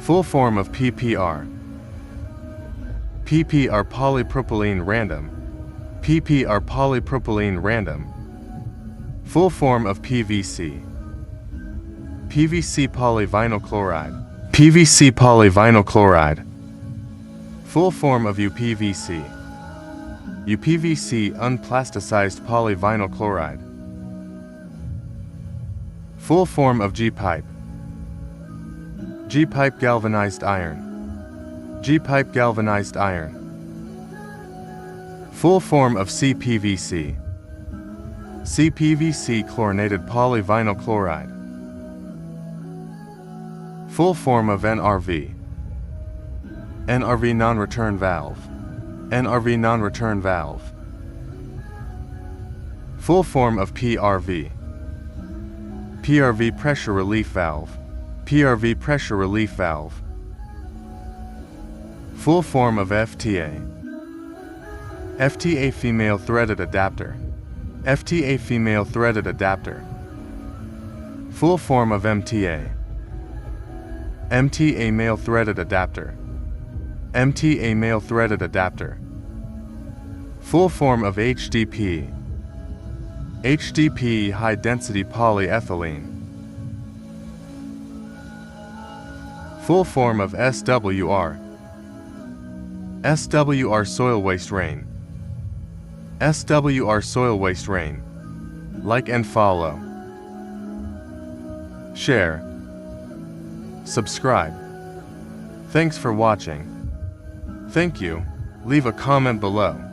Full form of PPR. PPR polypropylene random. PPR polypropylene random. Full form of PVC. PVC polyvinyl chloride. PVC polyvinyl chloride. Full form of UPVC. UPVC unplasticized polyvinyl chloride. Full form of G-pipe. G-pipe galvanized iron. G-pipe galvanized iron. Full form of Cpvc. Cpvc chlorinated polyvinyl chloride. Full form of NRV. NRV non-return valve. NRV non-return valve. Full form of PRV. PRV pressure relief valve. PRV pressure relief valve. Full form of FTA. FTA female threaded adapter. FTA female threaded adapter. Full form of MTA. MTA male threaded adapter. MTA male threaded adapter. Full form of HDP. HDP high density polyethylene. Full form of SWR. SWR soil waste rain. SWR soil waste rain. Like and follow. Share. Subscribe. Thanks for watching. Thank you. Leave a comment below.